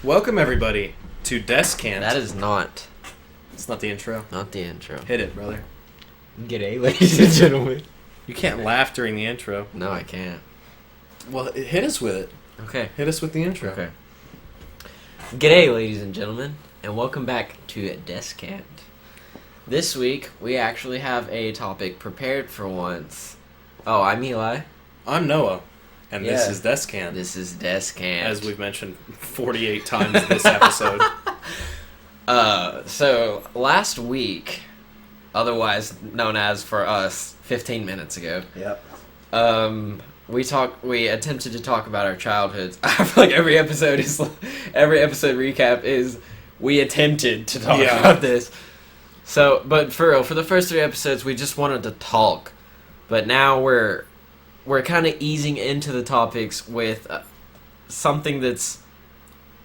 Welcome everybody to Descant. That is not. It's not the intro. Not the intro. Hit it, brother. G'day, ladies and gentlemen. You can't laugh during the intro. No, I can't. Well, hit us with it. Okay. Hit us with the intro. Okay. G'day, ladies and gentlemen, and welcome back to Descant. This week, we actually have a topic prepared for once. Oh, I'm Eli. I'm Noah, and this is Descant. This is Descant. As we've mentioned 48 times this episode. So, last week, otherwise known as for us, 15 minutes ago. Yep. We attempted to talk about our childhoods. I feel like every episode recap is we attempted to talk about this. So, but for real, for the first 3 episodes, we just wanted to talk. But now we're kind of easing into the topics with something that's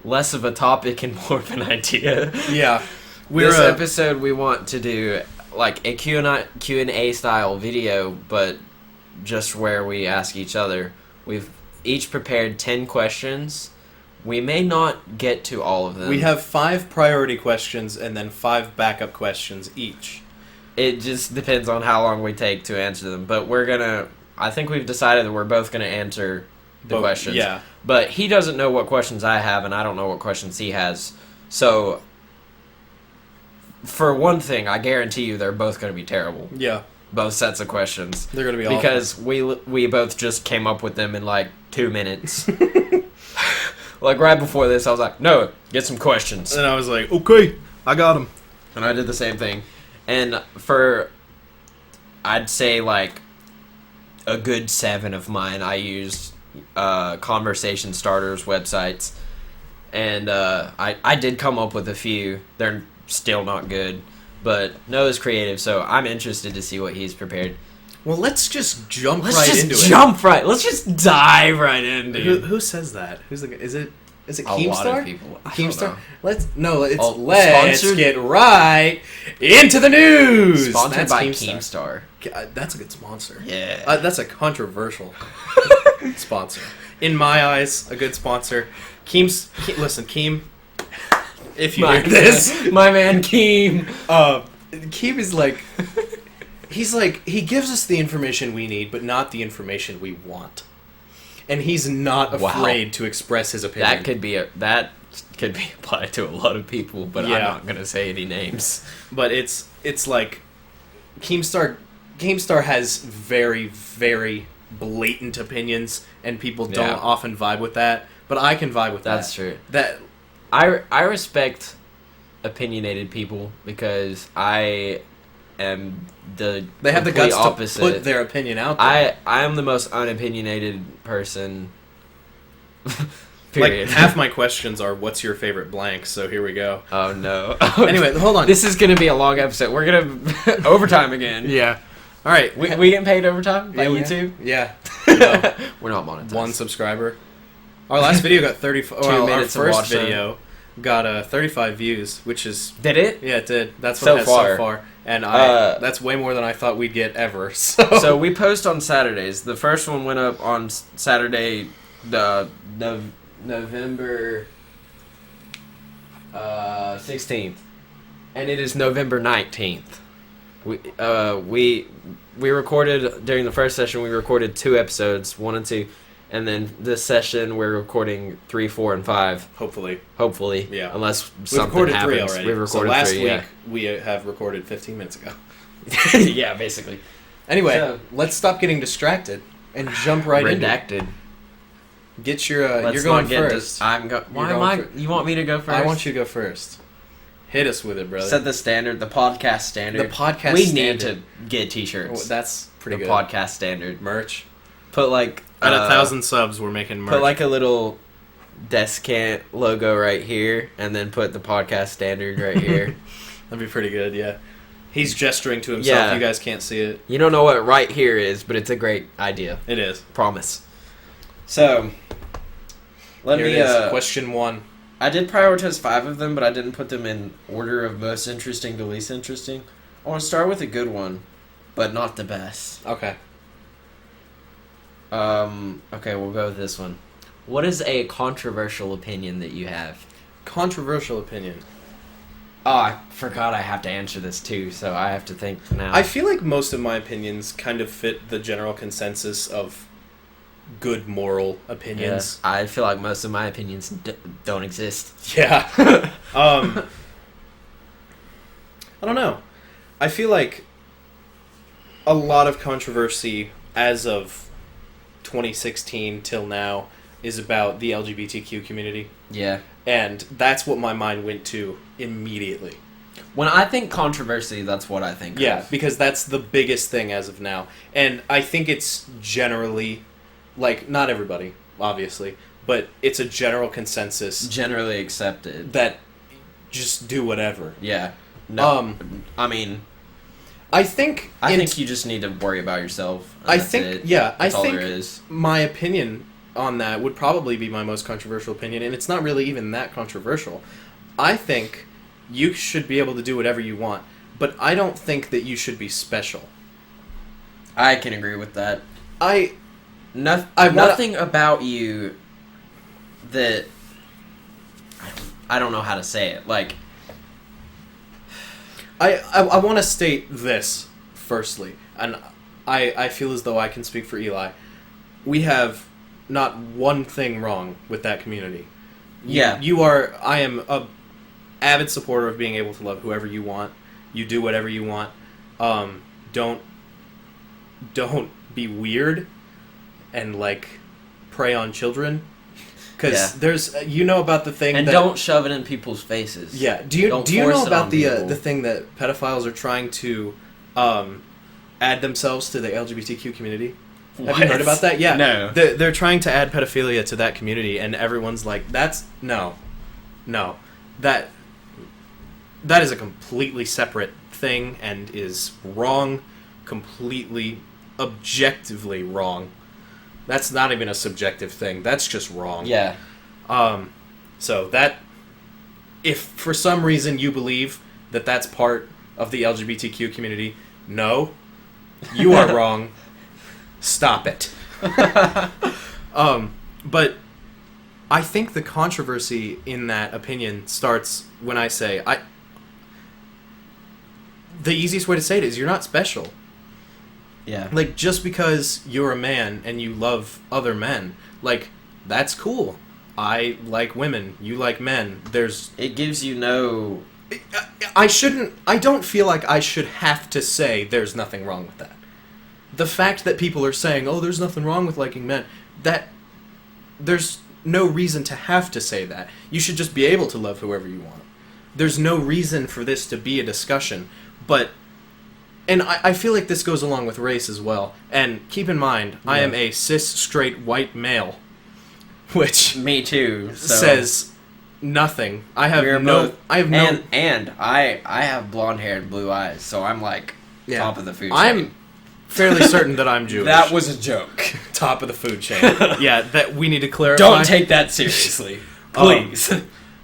less of a topic and more of an idea. Yeah. This episode, we want to do like a Q&A style video, but just where we ask each other. We've each prepared 10 questions. We may not get to all of them. We have 5 priority questions and then 5 backup questions each. It just depends on how long we take to answer them. But I think we've decided that we're both going to answer the questions. Yeah. But he doesn't know what questions I have, and I don't know what questions he has. So, for one thing, I guarantee you they're both going to be terrible. Yeah. Both sets of questions. They're going to be awful. Because we both just came up with them in like 2 minutes. Like right before this, I was like, no, get some questions. And I was like, okay, I got them. And I did the same thing. And I'd say like a good 7 of mine, I used conversation starters websites. And I did come up with a few. They're still not good. But Noah's creative, so I'm interested to see what he's prepared. Well, let's just jump Let's right just into jump right. Let's just dive right into it. Who says that? Who's the? Is it Keemstar? A lot of people. I don't know. Let's Sponsored? get right into the news. Sponsored That's by Keemstar. Keemstar. That's a good sponsor. Yeah. That's a controversial sponsor. In my eyes, a good sponsor. Listen, Keem. If you hear this, my man Keem. Keem is like, he gives us the information we need, but not the information we want. And he's not afraid to express his opinion. That could be applied to a lot of people, but I'm not gonna say any names. But it's like Keemstar has very, very blatant opinions, and people don't often vibe with that. But I can vibe with that. That's true. I respect opinionated people because I am they have the guts opposite. to put their opinion out there. I am the most unopinionated person. Period. Like half my questions are, "What's your favorite blank?" So here we go. Oh no. Anyway, hold on. This is gonna be a long episode. We're gonna overtime again. Yeah. All right. We getting paid overtime by YouTube? Yeah. No. We're not monetized. 1 subscriber. Our last video got 35. Well, our first video got 35 views, which is... Did it? Yeah, it did. That's what it has so far. And that's way more than I thought we'd get ever. So we post on Saturdays. The first one went up on Saturday, November 16th. And it is November 19th. We recorded, during the first session, we recorded 2 episodes, 1 and 2. And then this session, we're recording 3, 4, and 5. Hopefully. Yeah. Unless We've something recorded happens. 3 already. We've recorded last 3, week, we have recorded 15 minutes ago. Yeah, basically. Anyway, let's stop getting distracted and jump right into it. Redacted. Get your... you're going first. You want me to go first? I want you to go first. Hit us with it, brother. Set the standard, the podcast standard. The podcast we standard. need to get t-shirts. Oh, that's pretty good. The podcast standard. Merch. Put like... At 1,000 subs, we're making merch. Put like a little Descant logo right here, and then put the podcast standard right here. That'd be pretty good, yeah. He's gesturing to himself. Yeah. You guys can't see it. You don't know what right here is, but it's a great idea. It is. Promise. So, Here it is. Question 1. I did prioritize 5 of them, but I didn't put them in order of most interesting to least interesting. I want to start with a good one, but not the best. Okay. Okay, we'll go with this one. What is a controversial opinion that you have? controversial opinion. Oh, I forgot I have to answer this too, so I have to think now. I feel like most of my opinions kind of fit the general consensus of good moral opinions. Yeah, I feel like most of my opinions don't exist. Yeah. I don't know. I feel like a lot of controversy as of 2016 till now is about the LGBTQ community. Yeah. And that's what my mind went to immediately. When I think controversy, that's what I think Yeah, of. because that's the biggest thing as of now. And I think it's generally, like, not everybody, obviously, but it's a general consensus. Generally accepted. That just do whatever. Yeah. No. I mean... I think you just need to worry about yourself. I think, yeah, that's I all think there is. My opinion on that would probably be my most controversial opinion, and it's not really even that controversial. I think you should be able to do whatever you want, but I don't think that you should be special. I can agree with that. Nothing about you that... I don't know how to say it. Like... I want to state this, firstly, and I feel as though I can speak for Eli. We have not one thing wrong with that community. Yeah. I am a avid supporter of being able to love whoever you want. You do whatever you want. Don't be weird and, like, prey on children. Because there's, about the thing and that... don't shove it in people's faces. Yeah. Do you know about the thing that pedophiles are trying to add themselves to the LGBTQ community? What? Have you heard about that? Yeah. No. They're trying to add pedophilia to that community, and everyone's like, no. That is a completely separate thing and is wrong, completely, objectively wrong. That's not even a subjective thing. That's just wrong. Yeah. So that, if for some reason you believe that that's part of the LGBTQ community, no, you are wrong. Stop it. But I think the controversy in that opinion starts when I say, the easiest way to say it is you're not special. Yeah. Like, just because you're a man and you love other men, like, that's cool. I like women. You like men. It gives you no... I don't feel like I should have to say there's nothing wrong with that. The fact that people are saying, oh, there's nothing wrong with liking men, there's no reason to have to say that. You should just be able to love whoever you want. There's no reason for this to be a discussion, but... And I feel like this goes along with race as well. And keep in mind, I am a cis, straight, white male. Which... Me too. So. Says nothing. I have And I have blonde hair and blue eyes, so I'm like top of the food chain. I'm fairly certain that I'm Jewish. That was a joke. Top of the food chain. Yeah, that we need to clarify. Don't take that seriously. Please.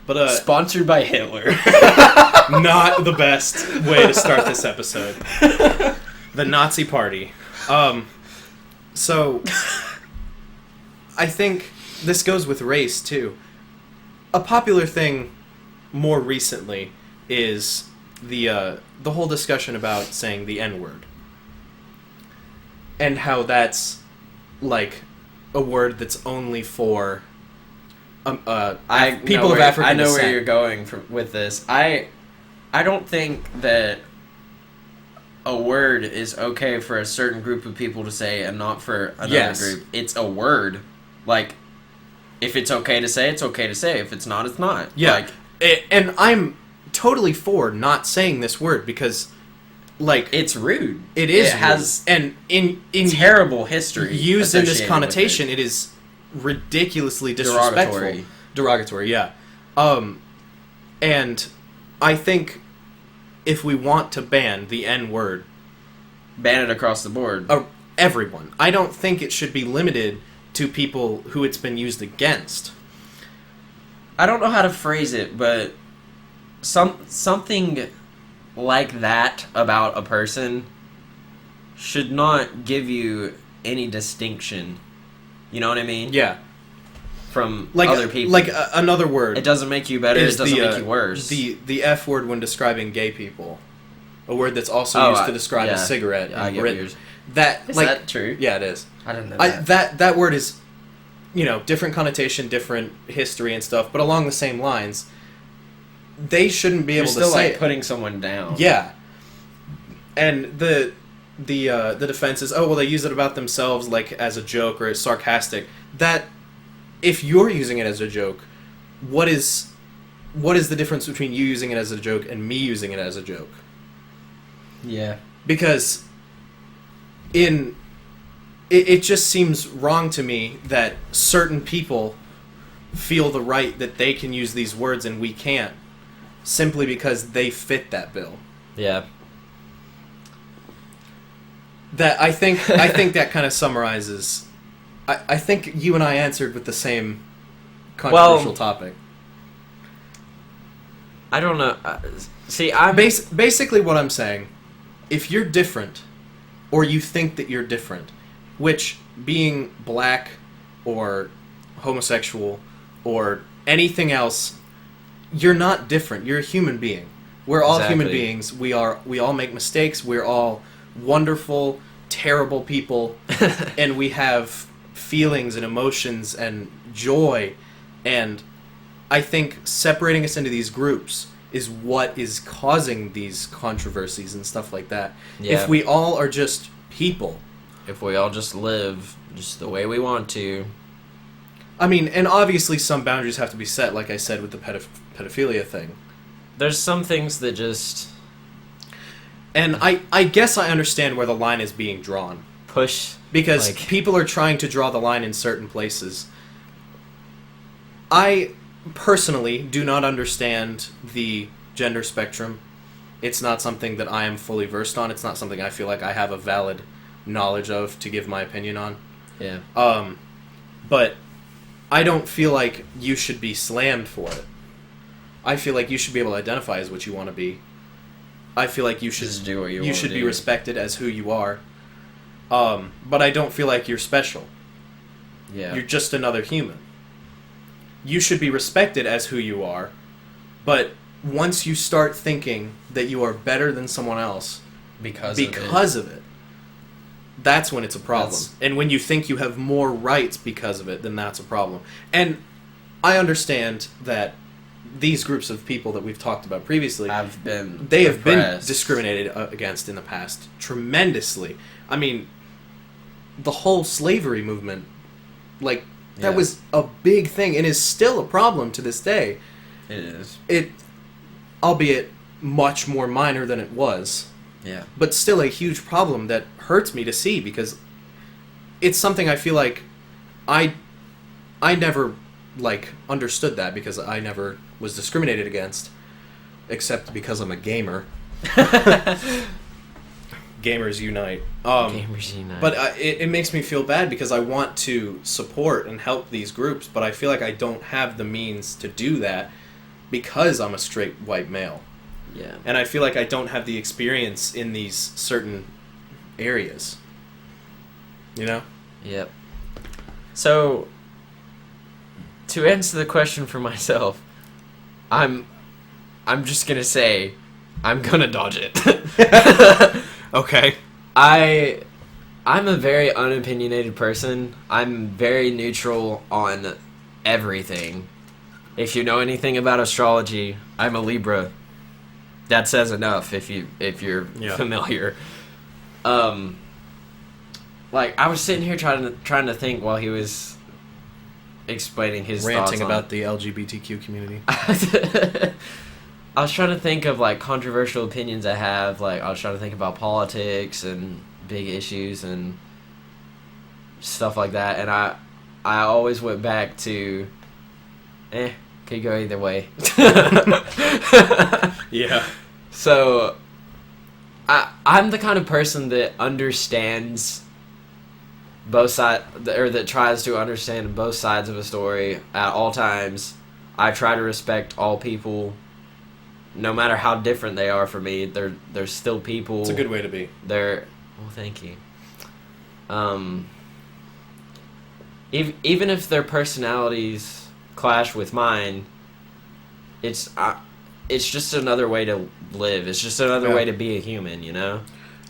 But sponsored by Hitler. Not the best way to start this episode. The Nazi Party. So I think this goes with race too. A popular thing more recently is the whole discussion about saying the N-word. And how that's like a word that's only for people of African descent. I know where you're going with this. I don't think that a word is okay for a certain group of people to say and not for another group. It's a word. Like, if it's okay to say, it's okay to say. If it's not, it's not. Yeah. And I'm totally for not saying this word because, like... It's rude. It is It has and in terrible history. Used in this connotation, it is ridiculously disrespectful. Derogatory, yeah. And I think if we want to ban the N-word... Ban it across the board. Everyone. I don't think it should be limited to people who it's been used against. I don't know how to phrase it, but something like that about a person should not give you any distinction. You know what I mean? Yeah. from like other people. Another word. It doesn't make you better. It doesn't make you worse. The F word when describing gay people, a word that's also used to describe a cigarette in Britain. Is that true? Yeah, it is. I didn't know that. That word is, different connotation, different history and stuff, but along the same lines. They shouldn't be able to say putting someone down. Yeah, and the defense is, they use it about themselves like as a joke or as sarcastic. That if you're using it as a joke, what is the difference between you using it as a joke and me using it as a joke? Yeah, because it just seems wrong to me that certain people feel the right that they can use these words and we can't, simply because they fit that bill. Yeah. That I think that kind of summarizes. I think you and I answered with the same controversial topic. I don't know. See, I'm basically what I'm saying. If you're different, or you think that you're different, which being black, or homosexual, or anything else, you're not different. You're a human being. We're all human beings. We all make mistakes. We're all wonderful, terrible people, and we have feelings and emotions and joy, and I think separating us into these groups is what is causing these controversies and stuff like that. Yeah. If we all are just people, if we all just live just the way we want to, I mean, and obviously some boundaries have to be set, like I said with the pedophilia thing. There's some things that just... And I guess I understand where the line is being drawn. Push. Because people are trying to draw the line in certain places. I personally do not understand the gender spectrum. It's not something that I am fully versed on. It's not something I feel like I have a valid knowledge of to give my opinion on. Yeah. But I don't feel like you should be slammed for it. I feel like you should be able to identify as what you want to be. I feel like you should just do what you should be respected as who you are. But I don't feel like you're special. Yeah. You're just another human. You should be respected as who you are, but once you start thinking that you are better than someone else because of it, that's when it's a problem. And when you think you have more rights because of it, then that's a problem. And I understand that these groups of people that we've talked about previously have been discriminated against in the past tremendously. I mean, the whole slavery movement, that was a big thing and is still a problem to this day. It is. Albeit much more minor than it was. Yeah. But still a huge problem that hurts me to see, because it's something I feel like I never understood that, because I never was discriminated against, except because I'm a gamer. Gamers unite. Gamers unite. But it makes me feel bad, because I want to support and help these groups, but I feel like I don't have the means to do that because I'm a straight white male. Yeah. And I feel like I don't have the experience in these certain areas. You know? Yep. So, to answer the question for myself, I'm just gonna say, I'm gonna dodge it. Okay. I'm a very unopinionated person. I'm very neutral on everything. If you know anything about astrology, I'm a Libra. That says enough if you're familiar. I was sitting here trying to think while he was explaining his ranting about the LGBTQ community. I was trying to think of controversial opinions I have. I was trying to think about politics and big issues and stuff like that, and I always went back to could go either way. Yeah. So I'm the kind of person that understands both sides, or that tries to understand both sides of a story at all times. I try to respect all people, no matter how different they are from me. They're still people. It's a good way to be. Well, thank you. even if their personalities clash with mine, it's just another way to live. It's just another way to be a human, you know?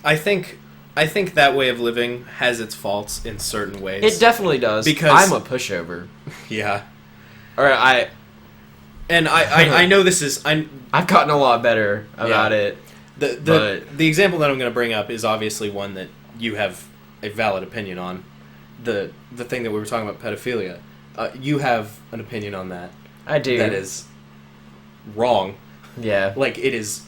I think that way of living has its faults in certain ways. It definitely does. Because I'm a pushover. Yeah. Or I know this is I've gotten a lot better about it. The example that I'm going to bring up is obviously one that you have a valid opinion on. The thing that we were talking about, pedophilia. You have an opinion on that. I do. That is wrong. Yeah. Like, it is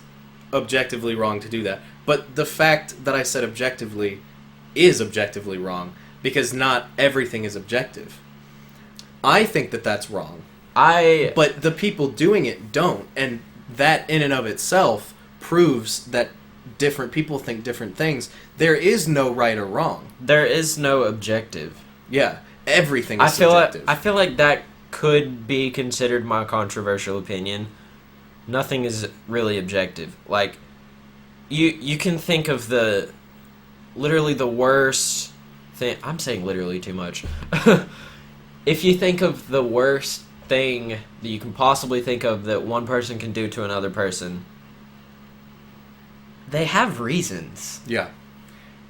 objectively wrong to do that. But the fact that I said objectively is objectively wrong, because not everything is objective. I think that that's wrong. But the people doing it don't, and that in and of itself proves that different people think different things. There is no right or wrong. There is no objective. Yeah, everything is subjective. I feel like that could be considered my controversial opinion. Nothing is really objective. Like, you can think of literally the worst thing. I'm saying literally too much. If you think of the worst thing that you can possibly think of that one person can do to another person, they have reasons. Yeah.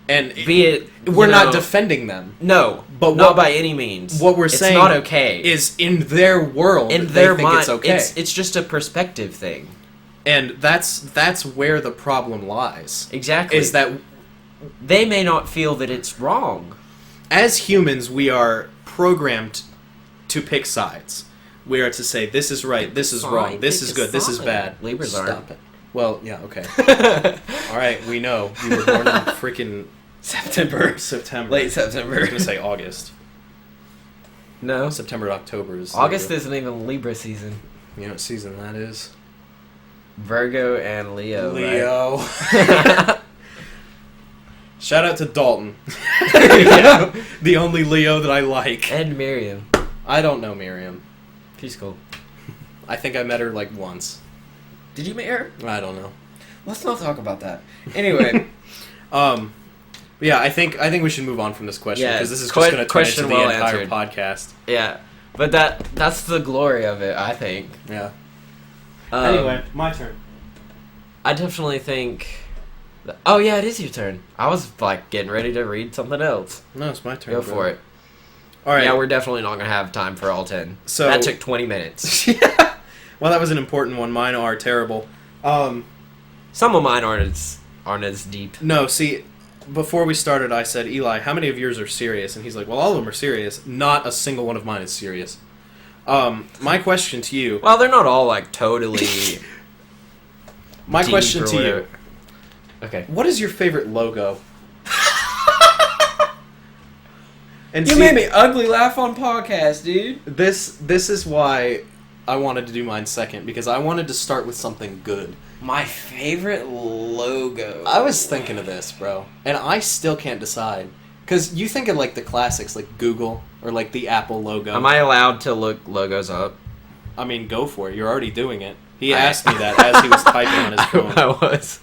And we're not defending them. No, but not by any means. What we're saying it's not okay. Is in their world, in their think mind, it's okay. It's just a perspective thing. And that's where the problem lies. Exactly. Is that they may not feel that it's wrong. As humans, we are programmed to pick sides. We are to say, this is right, this is wrong, this is good, this is bad. Libras aren't. Stop it. Well, yeah, okay. All right, we know. You were born in freaking September. Late September. I was going to say August. No. September to October is... August isn't even Libra season. You know what season that is? Virgo and Leo. Leo. Right? Shout out to Dalton. Yeah. The only Leo that I like. And Miriam. I don't know Miriam. She's cool. I think I met her like once. Did you meet her? I don't know. Let's not talk about that. Anyway. Yeah, I think we should move on from this question, because this is just going to turn into the entire podcast. Yeah. But that's the glory of it, I think. Yeah. Anyway, my turn. I definitely think... Oh, yeah, it is your turn. I was, like, getting ready to read something else. No, it's my turn. Go for it. All right. Yeah, we're definitely not going to have time for all 10. So that took 20 minutes. Yeah. Well, that was an important one. Mine are terrible. Some of mine aren't as deep. No, see, before we started, I said, Eli, how many of yours are serious? And he's like, well, all of them are serious. Not a single one of mine is serious. My question to you... Well, they're not all, like, totally... My question to you... Okay. What is your favorite logo? And you made me ugly laugh on podcast, dude. This is why I wanted to do mine second, because I wanted to start with something good. My favorite logo. I was thinking of this, bro, and I still can't decide. Because you think of, like, the classics, like Google, or, like, the Apple logo. Am I allowed to look logos up? I mean, go for it. You're already doing it. He asked me that as he was typing on his phone. I was.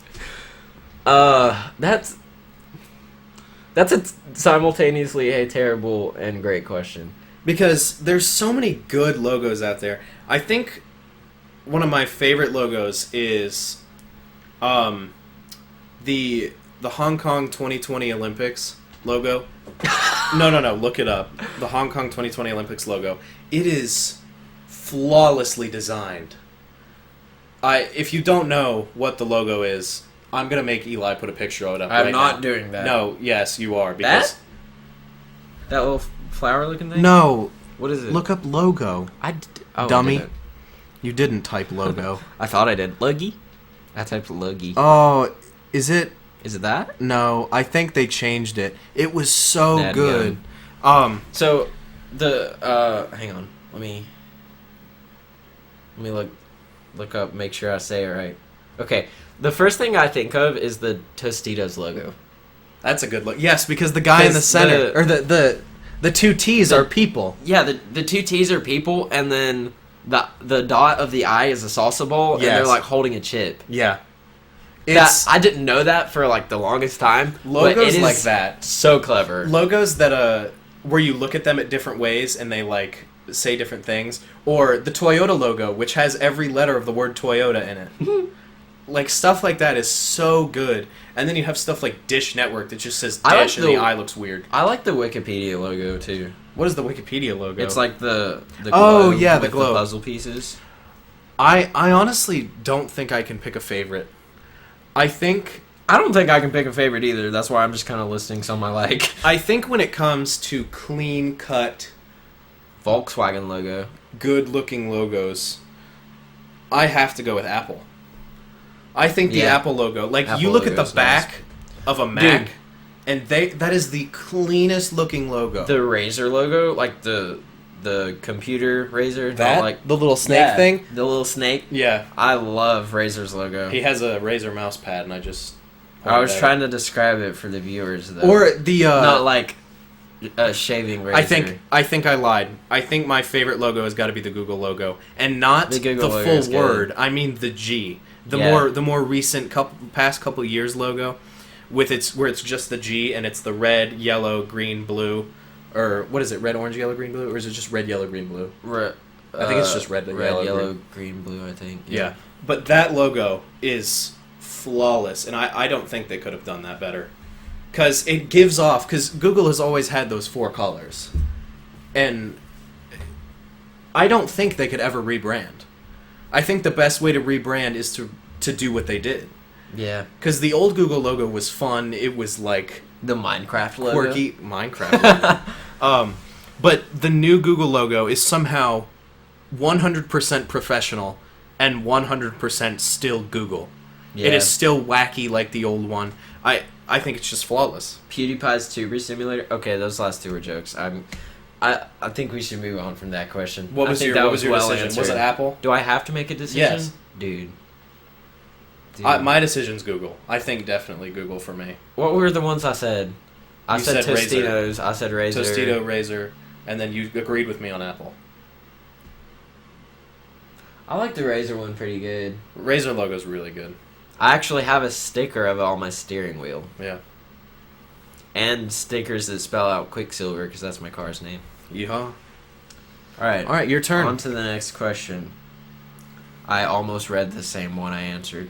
That's a simultaneously a terrible and great question. Because there's so many good logos out there. I think one of my favorite logos is the Hong Kong 2020 Olympics logo. No, look it up. The Hong Kong 2020 Olympics logo. It is flawlessly designed. If you don't know what the logo is, I'm going to make Eli put a picture of it up I'm not doing that. No, yes, you are. Because that little flower-looking thing? No. What is it? Look up logo. Dummy. I didn't. You didn't type logo. I thought I did. Luggy? I typed Luggy. Oh, is it? Is it that? No, I think they changed it. It was so Bad good. So, hang on. Let me look up, make sure I say it right. Okay. The first thing I think of is the Tostitos logo. That's a good look. Yes, because the guy in the center, or the two T's are people. Yeah, the two T's are people, and then the dot of the I is a salsa bowl, and they're like holding a chip. Yeah. I didn't know that for like the longest time. Logos like that. So clever. Logos that where you look at them at different ways and they like say different things, or the Toyota logo, which has every letter of the word Toyota in it. Like stuff like that is so good. And then you have stuff like Dish Network that just says Dish and the eye looks weird. I like the Wikipedia logo too. What is the Wikipedia logo? It's like the oh globe yeah, with the globe. the puzzle pieces. I honestly don't think I can pick a favorite. I don't think I can pick a favorite either. That's why I'm just kind of listing some I like. I think when it comes to clean cut Volkswagen logo, good looking logos, I have to go with Apple. I think the Apple logo, like Apple you look at the logo's back nice. of a Mac, Dude. and that is the cleanest looking logo. The Razer logo, like the computer Razer, that not like the little snake thing, the little snake. Yeah, I love Razer's logo. he has a Razer mouse pad, and I was trying to describe it for the viewers though. Or the not like a shaving razor. I think I lied. I think my favorite logo has got to be the Google logo, and not The the, Google logo is full good. word. I mean the G. The Yeah. more recent past couple years logo, with where it's just the G and it's the red, yellow, green, blue, or what is it? Red, orange, yellow, green, blue, or is it just red, yellow, green, blue? I think it's just red, yellow, green, blue. I think. Yeah, but that logo is flawless, and I don't think they could have done that better. Because it gives off, because Google has always had those 4 colors. And I don't think they could ever rebrand. I think the best way to rebrand is to do what they did. Yeah. Because the old Google logo was fun. It was like The Minecraft logo. quirky Minecraft logo. But the new Google logo is somehow 100% professional and 100% still Google. Yeah. It is still wacky like the old one. I think it's just flawless. PewDiePie's Tuber Simulator. Okay, those last 2 were jokes. I think we should move on from that question. What was your decision? Answered. Was it Apple? Do I have to make a decision? Yes. Dude. My decision's Google. I think definitely Google for me. What were the ones I said? I You said said Tostitos. I said Razer. Tostito, Razer, and then you agreed with me on Apple. I like the Razer one pretty good. Razer logo's really good. I actually have a sticker of it on my steering wheel. Yeah. And stickers that spell out Quicksilver, because that's my car's name. Yeehaw. Alright. Alright, your turn. On to the next question. I almost read the same one I answered.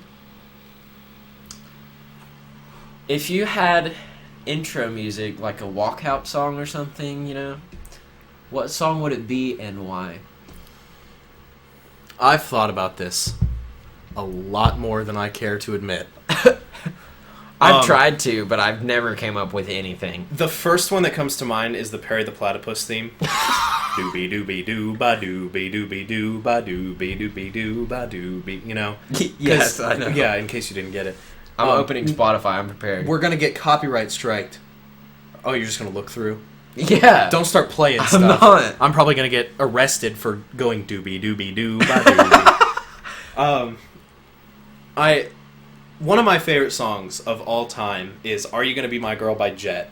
If you had intro music, like a walkout song or something, you know, what song would it be and why? I've thought about this a lot more than I care to admit. I've tried to, but I've never came up with anything. The first one that comes to mind is the Perry the Platypus theme. Doobie doobie doo ba doobie doobie doo ba doobie doobie doo ba doobie. You know? Yes, I know. Yeah, in case you didn't get it. I'm opening Spotify. I'm prepared. We're gonna get copyright striked. Oh, you're just gonna look through? Yeah. Don't start playing I'm stuff. not. I'm probably gonna get arrested for going doobie doobie doo ba doobie. One of my favorite songs of all time is "Are You Gonna Be My Girl" by Jet.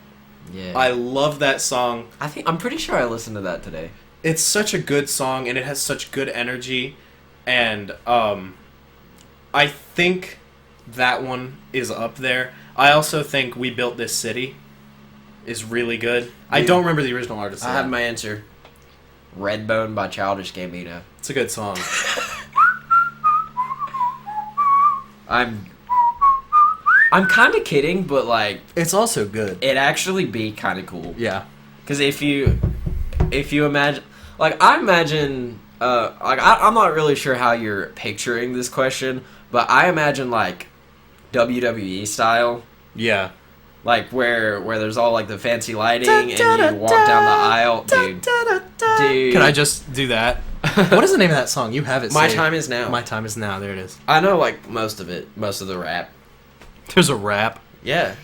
Yeah. I love that song. I'm pretty sure I listened to that today. It's such a good song, and it has such good energy, and I think that one is up there. I also think "We Built This City" is really good. I don't remember the original artist. I have my answer. Redbone by Childish Gambino. It's a good song. I'm kind of kidding, but like It's also good. it actually be kind of cool. Yeah. Because if you imagine, like I imagine, like I'm not really sure how you're picturing this question, but I imagine like WWE style, Yeah. like where there's all like the fancy lighting and you walk down the aisle, dude. Dude. Can I just do that? What is the name of that song? You have it. My saved. Time Is Now. My Time Is Now. There it is. I know like most of it, most of the rap. There's a rap. Yeah.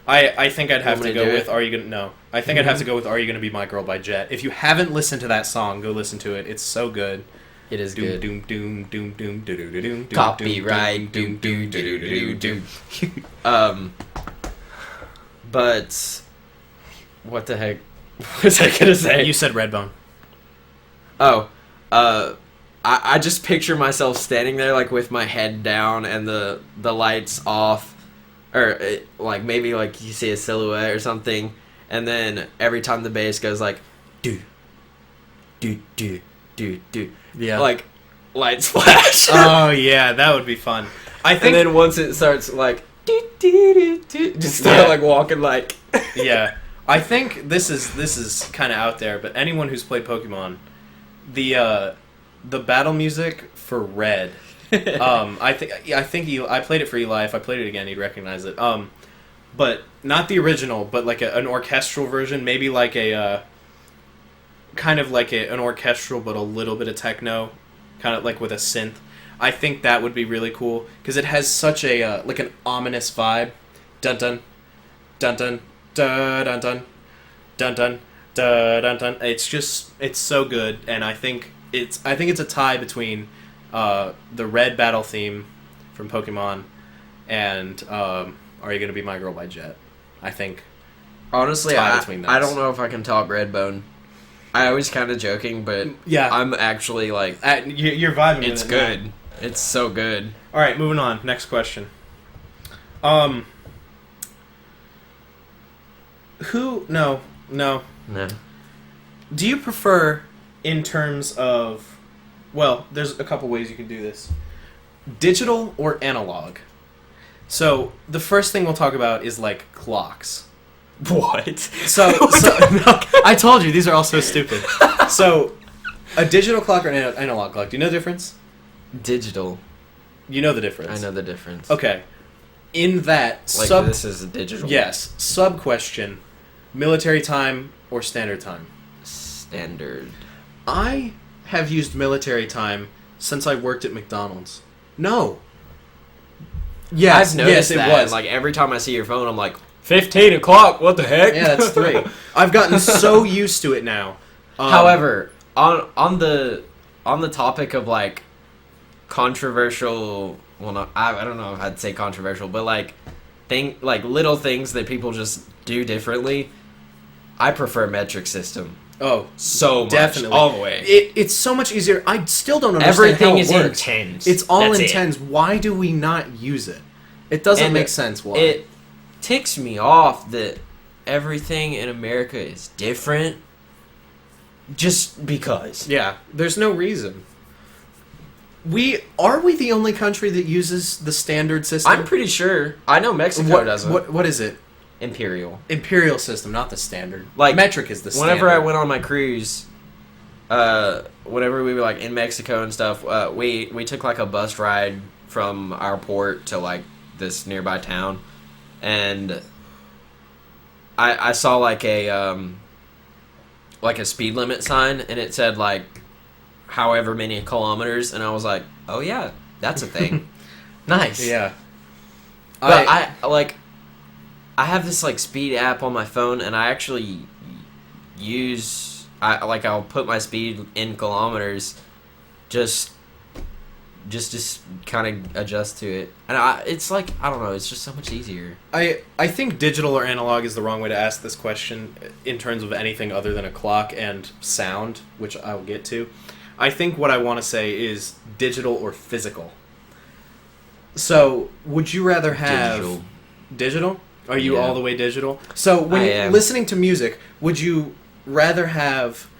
I think I'd have Want me to to go do with it? "Are You Gonna..." No. I think I'd have to go with "Are You Gonna Be My Girl" by Jet. If you haven't listened to that song, go listen to it. It's so good. It is Doom good. doom doom doom doom doo doo doo doom. Copyright. Doom doom doo doo doo doo. But what the heck was I gonna say? You said Redbone. Oh, I just picture myself standing there like with my head down and the lights off, or like maybe like you see a silhouette or something, and then every time the bass goes like, do, do, do, do, do, Yeah. like lights flash. Oh yeah, that would be fun. I think. And then once it starts like, do, do, do, do, just start like walking like. Yeah, I think this is kind of out there, but anyone who's played Pokemon, the battle music for Red, I think I played it for Eli. If I played it again, he'd recognize it. But not the original, but like an orchestral version, maybe like a kind of like an orchestral, but a little bit of techno, kind of like with a synth. I think that would be really cool because it has such a like an ominous vibe. Dun dun, dun dun, dun dun dun, dun dun, dun dun dun. It's so good, and I think it's a tie between the Red battle theme from Pokemon and Are You Gonna Be My Girl by Jet. I think. Honestly, between those. I don't know if I can top Redbone. I was kind of joking, but yeah, I'm actually like you're vibing. It's with it good. now. It's so good. All right, moving on. Next question. Who? No. No. Do you prefer, in terms of, well, there's a couple ways you can do this. Digital or analog? So the first thing we'll talk about is like clocks. What? So I told you these are all so stupid. So a digital clock or an analog clock? Do you know the difference? Digital. You know the difference. I know the difference. Okay. In that like this is a digital. Yes. Sub question: military time or standard time? Standard. I have used military time since I worked at McDonald's. No. Yes, I've noticed yes, that. it was. Like every time I see your phone, I'm like, 15 o'clock. What the heck? Yeah, that's 3. I've gotten so used to it now. However, on the topic of like controversial, well, not I don't know if I'd say controversial, but like little things that people just do differently. I prefer metric system. Oh, so much, definitely, all the way. It's so much easier. I still don't understand Everything how it is works. in tens. It's all That's in it. tens. Why do we not use it? It doesn't And make sense. Why? It ticks me off that everything in America is different. Just because. Yeah, there's no reason. Are we the only country that uses the standard system? I'm pretty sure. I know Mexico doesn't. What is it? Imperial system, not the standard. Like metric is the standard. Whenever I went on my cruise, whenever we were like in Mexico and stuff, we took like a bus ride from our port to like this nearby town, and I saw like a speed limit sign, and it said like however many kilometers, and I was like, oh yeah, that's a thing. Nice. Yeah. But I have this like speed app on my phone, and I actually I'll put my speed in kilometers, just kind of adjust to it, and it's like I don't know, it's just so much easier. I think digital or analog is the wrong way to ask this question in terms of anything other than a clock and sound, which I will get to. I think what I want to say is digital or physical. So, would you rather have digital? Are you all the way digital? So, when you're listening to music, would you rather have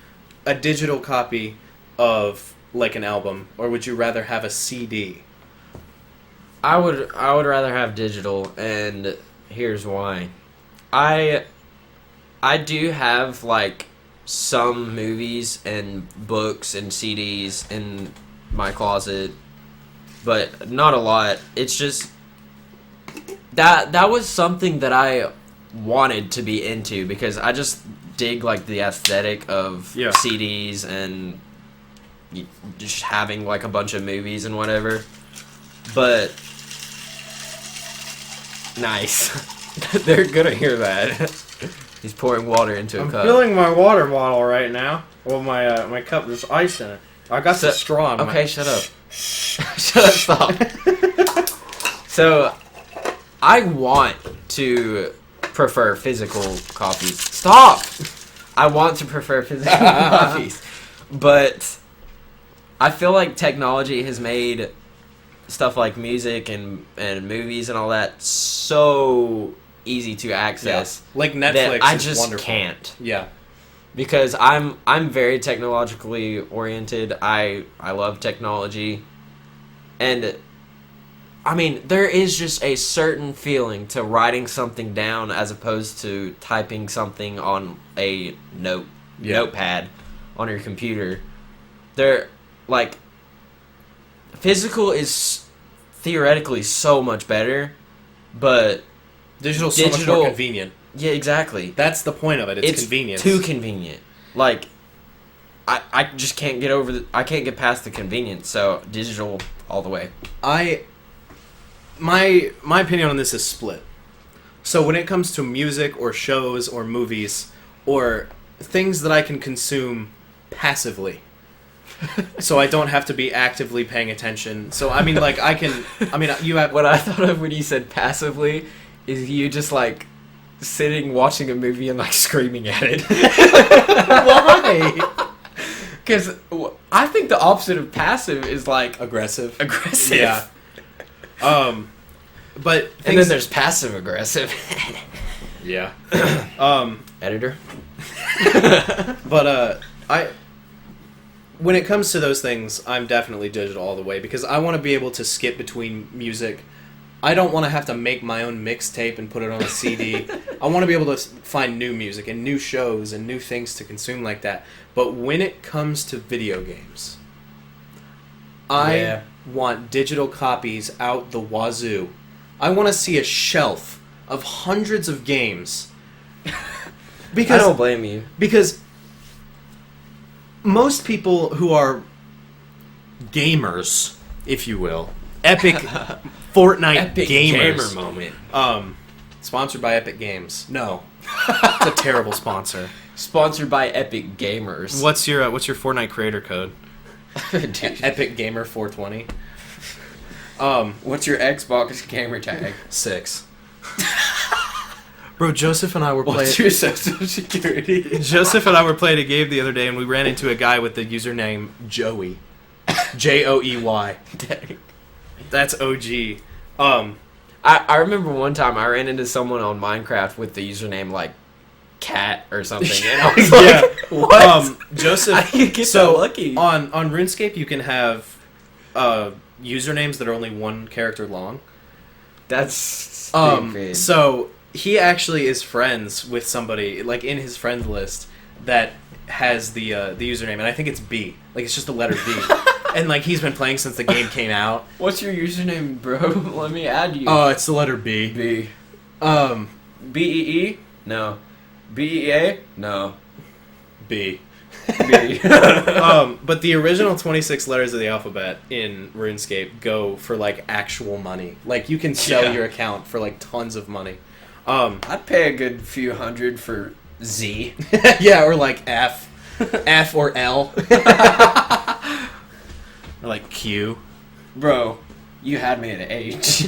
a digital copy of like an album, or would you rather have a CD? I would rather have digital, and here's why. I do have like some movies and books and CDs in my closet, but not a lot. It's just that was something that I wanted to be into because I just dig like the aesthetic of CDs and just having like a bunch of movies and whatever. But nice. They're gonna hear that. He's pouring water into a cup. I'm filling my water bottle right now. Well, my cup, there's ice in it. I got the straw in Okay, shut up. Shut up, stop. So, I want to prefer physical copies. Stop! I want to prefer physical copies. But I feel like technology has made stuff like music and movies and all that so easy to access. Like Netflix that I is just wonderful. can't. Yeah. Because I'm very technologically oriented. I love technology. And I mean, there is just a certain feeling to writing something down as opposed to typing something on a notepad on your computer. They're like, physical is theoretically so much better, but Digital's so much more convenient. Yeah, exactly. That's the point of it. It's convenience. Too convenient. Like, I just can't get over I can't get past the convenience. So digital all the way. My opinion on this is split. So when it comes to music or shows or movies or things that I can consume passively, so I don't have to be actively paying attention. So I mean, like you have. What I thought of when you said passively is you just like sitting watching a movie and like screaming at it. Why? Because I think the opposite of passive is like aggressive. Yeah. But and then there's passive aggressive. Yeah. Editor. But when it comes to those things, I'm definitely digital all the way because I want to be able to skip between music. I don't want to have to make my own mixtape and put it on a CD. I want to be able to find new music and new shows and new things to consume like that. But when it comes to video games, I want digital copies out the wazoo. I want to see a shelf of hundreds of games. Because I don't blame you. Because most people who are gamers, if you will, epic Fortnite Epic gamers. gamer moment. Sponsored by Epic Games. No. It's a terrible sponsor. Sponsored by Epic Gamers. What's your Fortnite creator code? Dude. Epic Gamer 420. What's your Xbox gamer tag? 6. Bro, Joseph and I were playing. What's your social security? Joseph and I were playing a game the other day, and we ran into a guy with the username Joey, Joey. Dang. That's OG. I remember one time I ran into someone on Minecraft with the username like cat or something, and I was like, "What?" Joseph. How do you get so lucky? On RuneScape, you can have usernames that are only one character long. That's stupid. So he actually is friends with somebody like in his friend list that has the username, and I think it's B. Like it's just the letter B. And like he's been playing since the game came out. What's your username, bro? Let me add you. Oh, it's the letter B. B. BEE? No. BEA? No. B. B. But the original 26 letters of the alphabet in RuneScape go for like actual money. Like you can sell your account for like tons of money. I'd pay a good few hundred for Z. Yeah, or like F. F or L. Or like Q. Bro, you had me at H.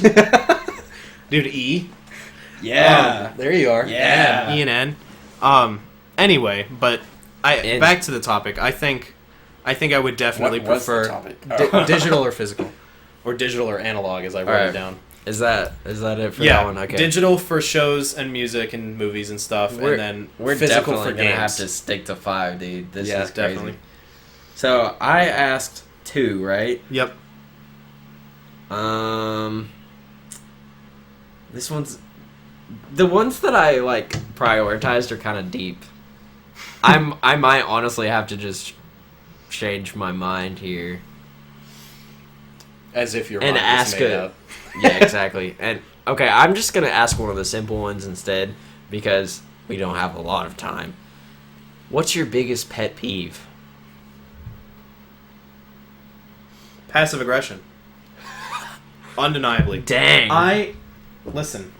Dude, E. Yeah. There you are. Yeah. E and N. Anyway, but back to the topic. I think I would definitely prefer digital or physical, or digital or analog, as I wrote it down. Is that it for that one? Okay. Digital for shows and music and movies and stuff, and then we're physical definitely for gonna games. have to stick to 5, dude. This is crazy. Definitely. So I asked 2, right? Yep. This one's the ones that I like prioritized are kind of deep. I might honestly have to just change my mind here. As if your and mind ask is made up. Yeah, exactly. And okay, I'm just gonna ask one of the simple ones instead because we don't have a lot of time. What's your biggest pet peeve? Passive aggression. Undeniably. Dang. Listen.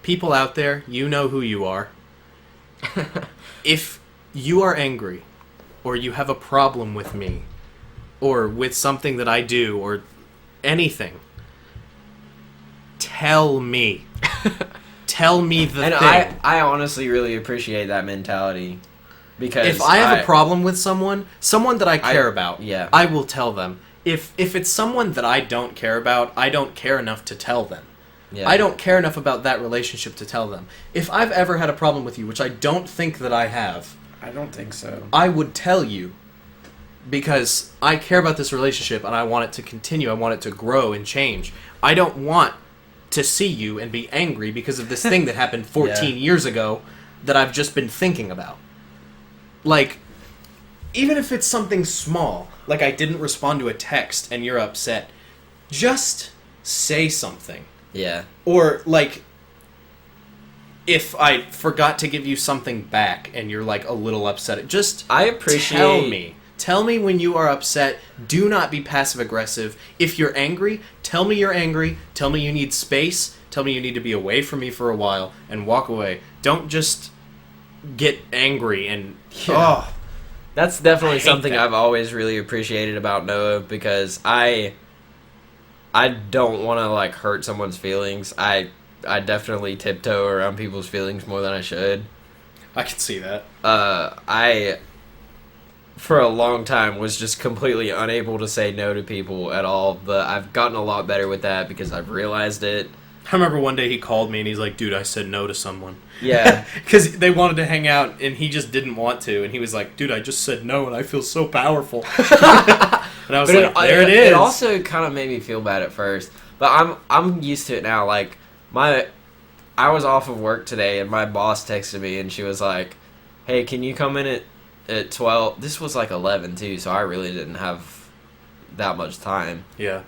People out there, you know who you are. If you are angry, or you have a problem with me, or with something that I do, or anything, tell me. Tell me the and thing. I honestly really appreciate that mentality. Because if I have a problem with someone that I care about, yeah. I will tell them. If it's someone that I don't care about, I don't care enough to tell them. Yeah. I don't care enough about that relationship to tell them. If I've ever had a problem with you, which I don't think that I have, I don't think so. I would tell you because I care about this relationship and I want it to continue. I want it to grow and change. I don't want to see you and be angry because of this thing that happened 14 years ago that I've just been thinking about. Like, even if it's something small, like I didn't respond to a text and you're upset, just say something. Yeah. Or, like, if I forgot to give you something back and you're, like, a little upset, just I appreciate... tell me. Tell me when you are upset. Do not be passive-aggressive. If you're angry, tell me you're angry. Tell me you need space. Tell me you need to be away from me for a while and walk away. Don't just get angry and... Yeah. Oh, That's definitely I hate something that. I've always really appreciated about Noah, because I don't want to, like, hurt someone's feelings. I definitely tiptoe around people's feelings more than I should. I can see that. I, for a long time, was just completely unable to say no to people at all, but I've gotten a lot better with that because I've realized it. I remember one day he called me and he's like, dude, I said no to someone. Yeah. Because they wanted to hang out and he just didn't want to. And he was like, dude, I just said no and I feel so powerful. And I was like, there it is. It also kind of made me feel bad at first, but I'm used to it now. Like, I was off of work today and my boss texted me and she was like, hey, can you come in at 12? This was like 11 too, so I really didn't have that much time. Yeah.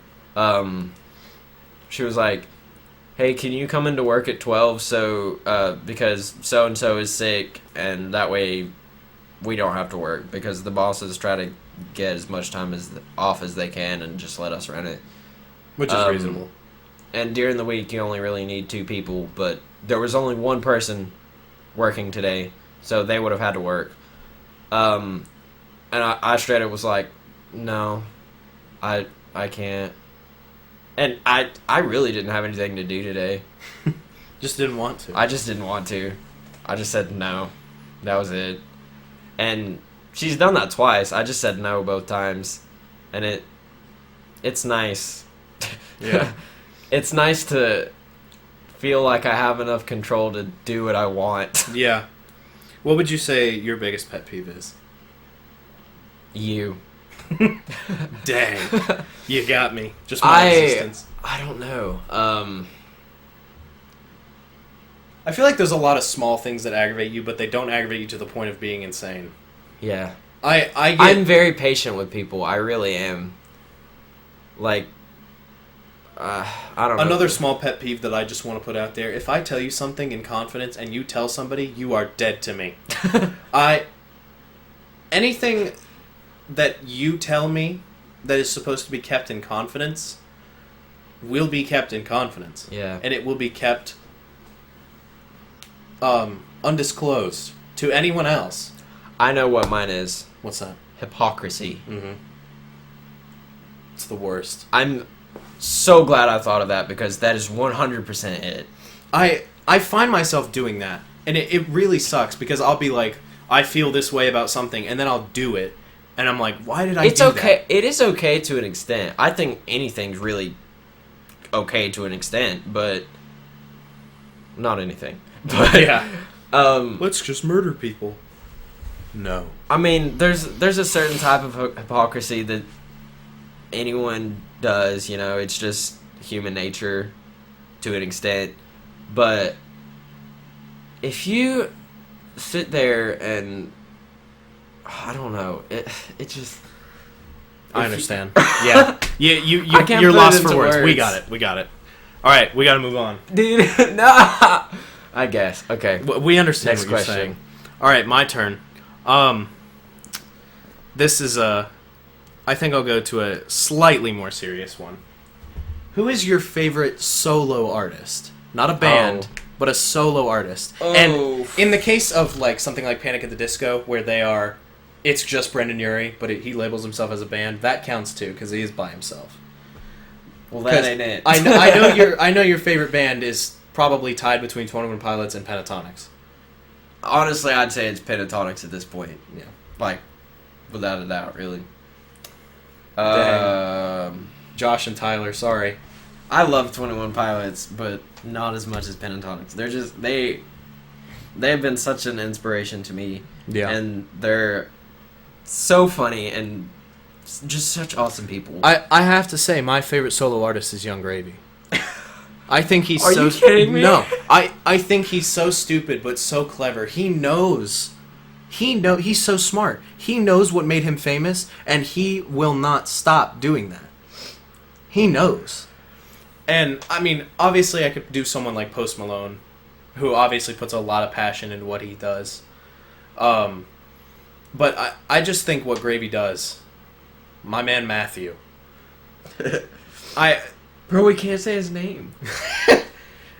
She was like, hey, can you come into work at 12 because so-and-so is sick, and that way we don't have to work, because the bosses try to get as much time off as they can and just let us run it. Which is reasonable. And during the week, you only really need 2 people, but there was only one person working today, so they would have had to work. And I straight up was like, no, I can't. And I really didn't have anything to do today. Just didn't want to. I just didn't want to. I just said no. That was it. And she's done that twice. I just said no both times. And it's nice. Yeah. It's nice to feel like I have enough control to do what I want. Yeah. What would you say your biggest pet peeve is? You. Dang. You got me. Just my existence. I don't know. I feel like there's a lot of small things that aggravate you, but they don't aggravate you to the point of being insane. Yeah. I'm very patient with people. I really am. Like, I don't know. Another small pet peeve that I just want to put out there. If I tell you something in confidence and you tell somebody, you are dead to me. Anything that you tell me that is supposed to be kept in confidence will be kept in confidence. Yeah. And it will be kept undisclosed to anyone else. I know what mine is. What's that? Hypocrisy. Mm-hmm. It's the worst. I'm so glad I thought of that, because that is 100% it. I find myself doing that, and it really sucks, because I'll be like, I feel this way about something, and then I'll do it, and I'm like, why did I do that? It's okay. It is okay to an extent. I think anything's really okay to an extent, but not anything. But Yeah. Let's just murder people. No. I mean, there's a certain type of hypocrisy that anyone does, you know, it's just human nature to an extent. But if you sit there and, I don't know, it just... I understand. Yeah. I can't You're put it lost into for words. We words. got it. All right, we got to move on. Dude, no! I guess. Okay. We understand Next what you're question. saying. All right, my turn. This is I think I'll go to a slightly more serious one. Who is your favorite solo artist? Not a band, but a solo artist. Oh. And in the case of like something like Panic at the Disco, where it's just Brendan Urie, but he labels himself as a band, that counts too, because he is by himself. Well, that ain't it. I know your favorite band is probably tied between 21 Pilots and Pentatonics. Honestly, I'd say it's Pentatonics at this point. Yeah. Like, without a doubt, really. Dang. Josh and Tyler, sorry. I love 21 Pilots, but not as much as Pentatonics. They're just they've been such an inspiration to me. Yeah. And they're so funny and just such awesome people. I have to say, my favorite solo artist is Young Gravy. I think he's Are you kidding me? No. I think he's so stupid but so clever. He's so smart. He knows what made him famous, and he will not stop doing that. He knows. And, I mean, obviously I could do someone like Post Malone, who obviously puts a lot of passion into what he does. But I just think what Gravy does, my man Matthew. Bro, we can't say his name.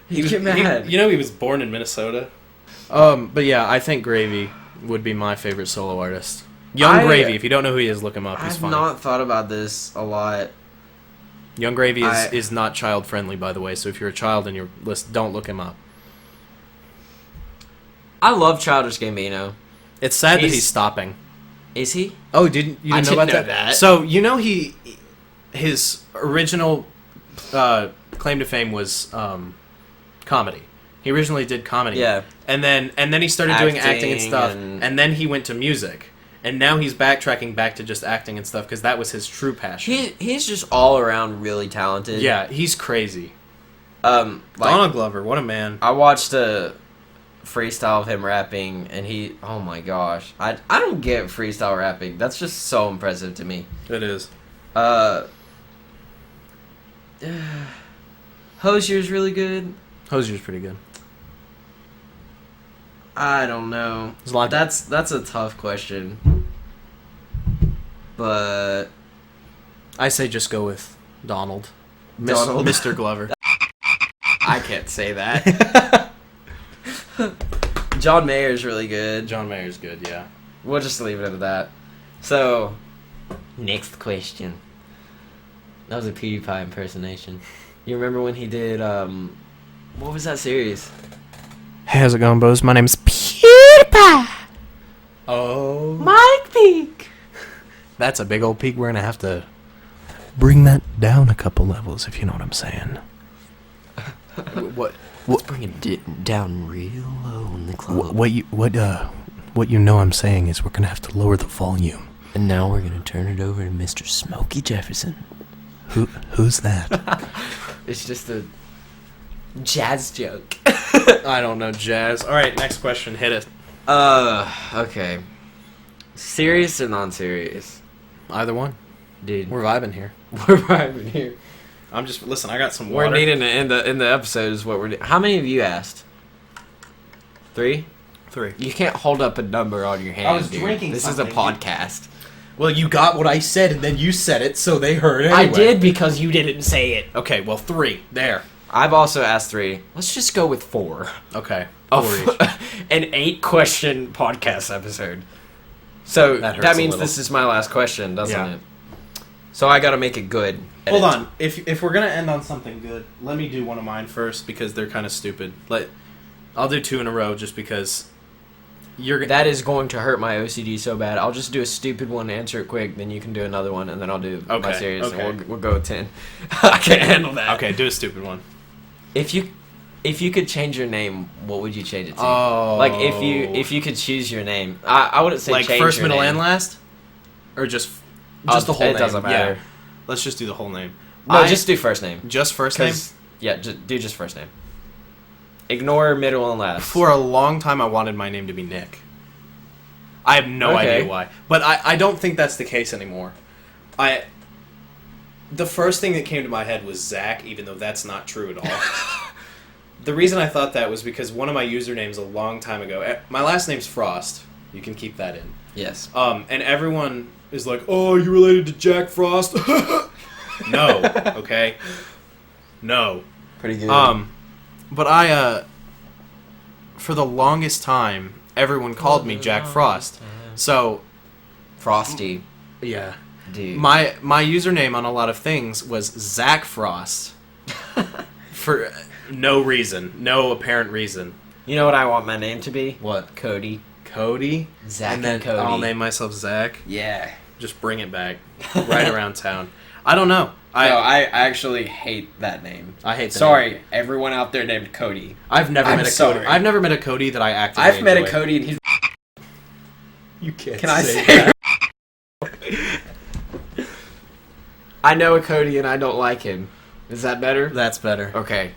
He'd get mad. He was born in Minnesota. But yeah, I think Gravy would be my favorite solo artist. Young Gravy, if you don't know who he is, look him up. He's funny. I've not thought about this a lot. Young Gravy is not child friendly, by the way, so if you're a child and you're listening, don't look him up. I love Childish Gambino. It's sad that he's stopping. Is he? Oh, you didn't know about that? So, his original claim to fame was comedy. He originally did comedy. Yeah. And then he started doing acting and stuff, and then he went to music. And now he's backtracking back to just acting and stuff because that was his true passion. He's just all around really talented. Yeah, he's crazy. Donald Glover, what a man. I watched a freestyle of him rapping, and oh my gosh. I don't get freestyle rapping. That's just so impressive to me. It is. Hosier's really good. Hosier's pretty good. I don't know. That's a tough question. But I say just go with Donald. Donald. Mr. Glover. I can't say that. John Mayer's really good. John Mayer's good, yeah. We'll just leave it at that. So, next question. That was a PewDiePie impersonation. You remember when he did, what was that series? Hey, how's it going, Bose? My name's PewDiePie. Oh. Mike Peak. That's a big old peak. We're going to have to bring that down a couple levels, if you know what I'm saying. Let's bring it down real low in the club. What you know I'm saying is we're going to have to lower the volume. And now we're going to turn it over to Mr. Smokey Jefferson. Who's that? It's just a jazz joke. I don't know jazz. All right, next question. Hit it. Okay. Serious or non-serious? Either one. Dude. We're vibing here. Listen, I got some water. We're needing to end the episode is what we're doing. How many of you asked? 3? 3. You can't hold up a number on your hand, I was dude. drinking This something. is a podcast. Well, you got what I said, and then you said it, so they heard it anyway. I did because you didn't say it. Okay, well, 3. There. I've also asked 3. Let's just go with 4. Okay. 4 An 8-question podcast episode. So that means this is my last question, doesn't it? So I gotta make it good. Hold on. If we're gonna end on something good, let me do one of mine first because they're kind of stupid. I'll do 2 in a row just because that is going to hurt my OCD so bad. I'll just do a stupid one, answer it quick, then you can do another one, and then I'll do my serious. Okay. And we'll go with 10. I can't handle that. Okay, do a stupid one. If you could change your name, what would you change it to? Oh. Like if you could choose your name, I wouldn't say like change first, your middle, name. and last, or just the whole name. It doesn't matter. Yeah. Let's just do the whole name. No, just do first name. Just first name. Yeah, do just first name. Ignore middle and last. For a long time, I wanted my name to be Nick. I have no idea why, but I don't think that's the case anymore. The first thing that came to my head was Zach, even though that's not true at all. The reason I thought that was because one of my usernames a long time ago, my last name's Frost. You can keep that in. Yes. And everyone is like, "Oh, you related to Jack Frost?" No. Okay. No. Pretty good. But for the longest time, everyone called me Jack Frost. So, Frosty. Yeah. Dude. My username on a lot of things was Zach Frost. For no reason. No apparent reason. You know what I want my name to be? What? Cody. Cody? Zach and then Cody. I'll name myself Zach. Yeah. Just bring it back. Right around town. I don't know. I actually hate that name. I hate the Sorry, name. Everyone out there named Cody. I've never met a Cody. I've never met a Cody that I actively I've met a enjoy. Cody and he's... You can't Can I say say that. I know a Cody and I don't like him. Is that better? That's better. Okay.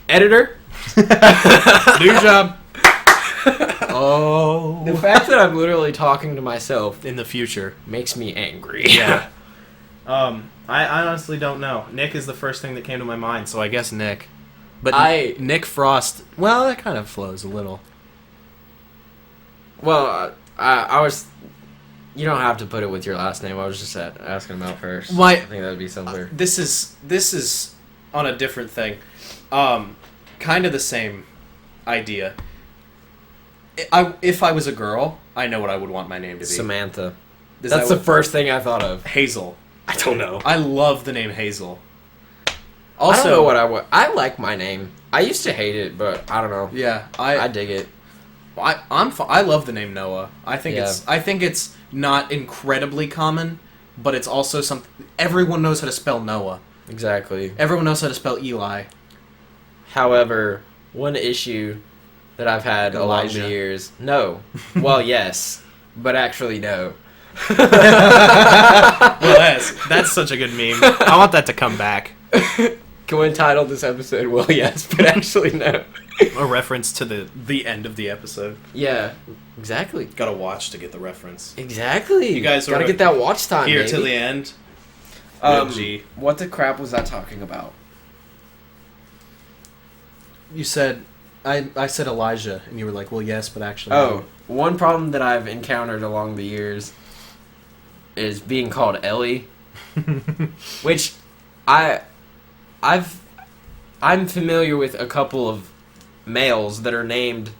Editor? Do your job. Oh. The fact that I'm literally talking to myself In the future. makes me angry. Yeah. I honestly don't know. Nick is the first thing that came to my mind, so I guess Nick. But Nick Frost, well, that kind of flows a little. Well, I was... You don't have to put it with your last name. I was just asking him out first. Why? I think that would be simpler. This is on a different thing. Kind of the same idea. If I was a girl, I know what I would want my name to be. Samantha. Is That's that the first thing I thought of. Hazel. I don't know. I love the name Hazel. Also, I don't know what I would. I like my name. I used to hate it, but I don't know. Yeah, I dig it. I love the name Noah. I think it's not incredibly common, but it's also something everyone knows how to spell Noah. Exactly. Everyone knows how to spell Eli. However, one issue that I've had along the years. No. Well, yes, but actually no. Well, that's such a good meme. I want that to come back. Can we title this episode, well, yes, but actually no. A reference to the end of the episode. Yeah, exactly. Gotta watch to get the reference. Exactly. You guys gotta get that watch time, here baby. to the end. What the crap was I talking about? You said... I said Elijah, and you were like, well, yes, but actually... Oh, one problem that I've encountered along the years is being called Ellie. Which I'm familiar with a couple of males that are named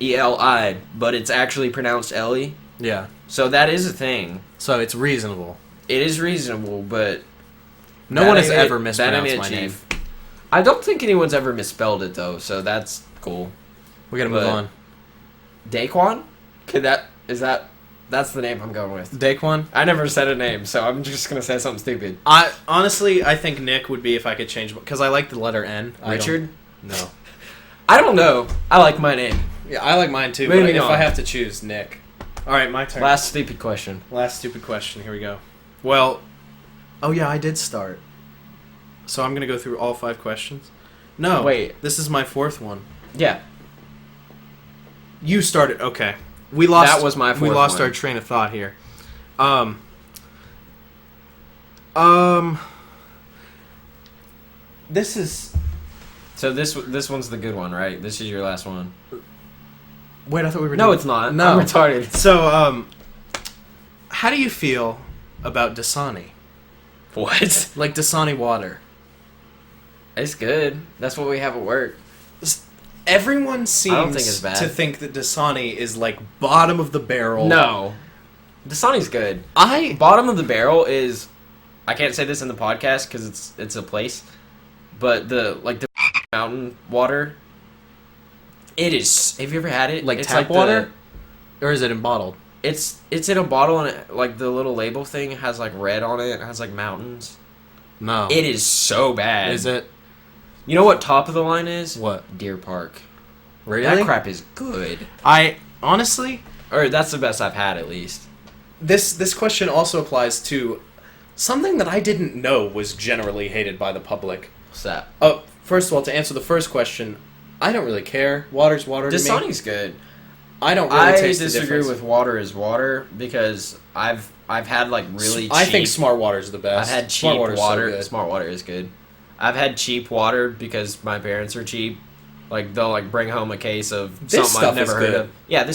Eli, but it's actually pronounced Ellie. Yeah. So that is a thing. So it's reasonable. It is reasonable, but no one has ever mispronounced my name. I don't think anyone's ever misspelled it though, so that's cool. We gotta move on. Daquan? That's the name I'm going with. Daquan? I never said a name, so I'm just gonna say something stupid. I think Nick would be if I could change, because I like the letter N. Richard? No. I don't know. I like my name. Yeah, I like mine too. But if I have to choose, Nick. All right, my turn. Last stupid question. Here we go. Well, oh yeah, I did start. So I'm gonna go through all 5 questions. No, wait. This is my 4th one. Yeah. You started. Okay. We lost. That was my 4th We lost one. our train of thought here. This is. So this one's the good one, right? This is your last one. Wait, I thought we were. No, it's not. No, I'm retarded. So, how do you feel about Dasani? What? Like Dasani water. It's good. That's what we have at work. Everyone seems it's bad. to think that Dasani is like bottom of the barrel. No. Dasani's good. Bottom of the barrel is... I can't say this in the podcast because it's a place. But the mountain water... It is... Have you ever had it? Like it's tap water? Or is it in bottled? It's in a bottle and the little label thing has red on it. It has mountains. No. It is so bad. Is it? You know what top of the line is? What? Deer Park. Really? That crap is good. Honestly... Or that's the best I've had, at least. This question also applies to something that I didn't know was generally hated by the public. What's that? Oh, first of all, to answer the first question, I don't really care. Water's water to me. Dasani's good. I don't really taste the difference. I disagree with water is water because I've had really cheap... I think Smart Water's the best. I've had cheap water. Smart Water is good. I've had cheap water because my parents are cheap. They'll bring home a case of something I've never heard of. Yeah,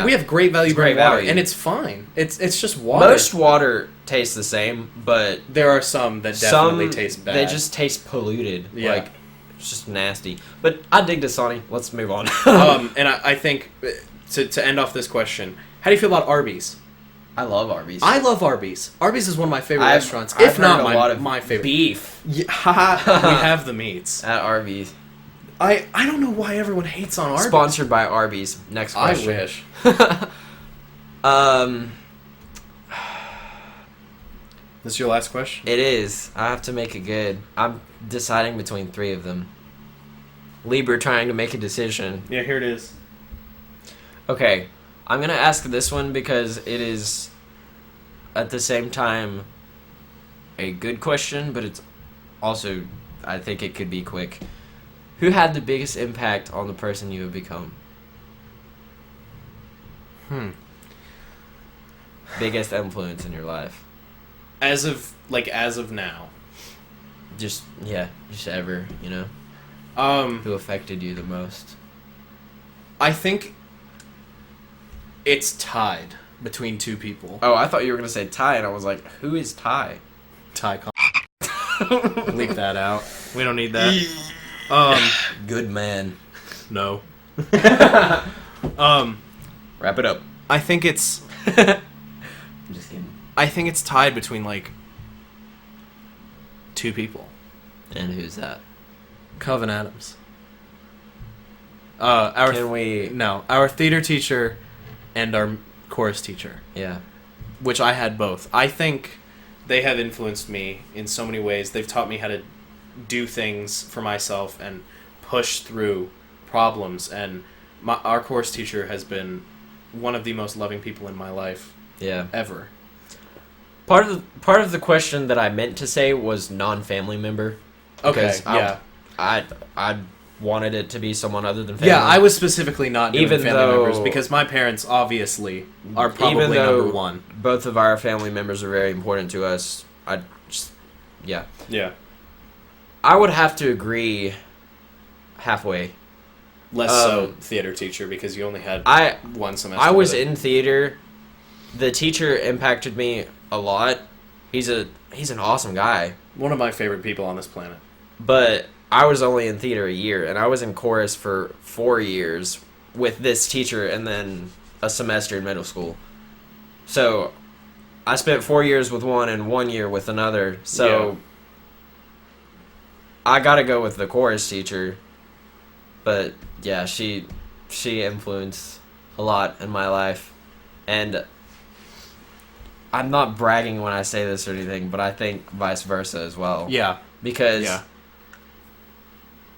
we have great value brand water, and it's fine. It's just water. Most water tastes the same, but there are some that definitely taste bad. They just taste polluted. Yeah. It's just nasty. But I dig Dasani. Let's move on. And I think to end off this question, how do you feel about Arby's? I love Arby's. I love Arby's. Arby's is one of my favorite restaurants. If not my favorite. Beef. Yeah, we have the meats at Arby's. I don't know why everyone hates on Arby's. Sponsored by Arby's. Next question. I wish. This is your last question? It is. I have to make it good. I'm deciding between 3 of them. Lieber trying to make a decision. Yeah, here it is. Okay, I'm going to ask this one because it is, at the same time, a good question, but it's also, I think it could be quick. Who had the biggest impact on the person you have become? Biggest influence in your life? As of now. Just ever, you know? Who affected you the most? I think it's tied between 2 people. Oh, I thought you were going to say Ty, and I was like, who is Ty? Ty Leave that out. We don't need that. Good man. No. Wrap it up. I think it's I'm just kidding. I think it's tied between, like, 2 people. And who's that? Coven Adams. Our theater teacher and our chorus teacher. Yeah. Which I had both. I think they have influenced me in so many ways. They've taught me how to do things for myself and push through problems. And our chorus teacher has been one of the most loving people in my life. Yeah. Ever. Part of the question that I meant to say was non-family member. Okay. Yeah. I wanted it to be someone other than family. Yeah, I was specifically not doing even family members because my parents obviously are probably number 1. Both of our family members are very important to us. Yeah. I would have to agree halfway. Less so theater teacher because you only had 1 semester. I was in theater. The teacher impacted me a lot. He's an awesome guy. One of my favorite people on this planet. But I was only in theater a year, and I was in chorus for 4 years with this teacher and then a semester in middle school. So I spent 4 years with one and 1 year with another. So I gotta go with the chorus teacher. But yeah, she influenced a lot in my life. And I'm not bragging when I say this or anything, but I think vice versa as well. Yeah. Because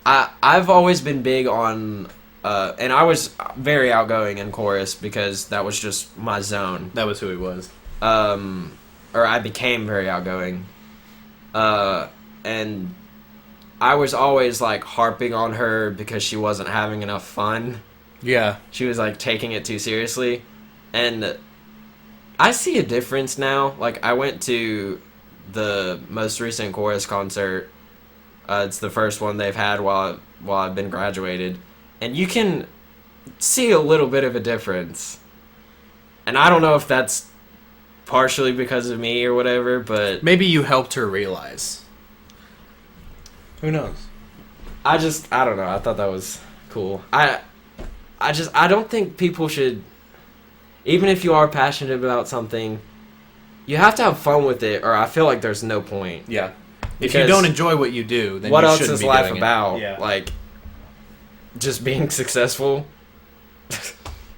I've always been big on, and I was very outgoing in chorus because that was just my zone. That was who he was. Or I became very outgoing. And I was always, like, harping on her because she wasn't having enough fun. Yeah. She was, like, taking it too seriously. And I see a difference now. Like, I went to the most recent chorus concert. It's the first one they've had while I've been graduated. And you can see a little bit of a difference. And I don't know if that's partially because of me or whatever, but maybe you helped her realize. Who knows? I don't know. I thought that was cool. I don't think people should, even if you are passionate about something, you have to have fun with it, or I feel like there's no point. Yeah. If you don't enjoy what you do, then what you else shouldn't is be life doing about? Yeah. Like, just being successful?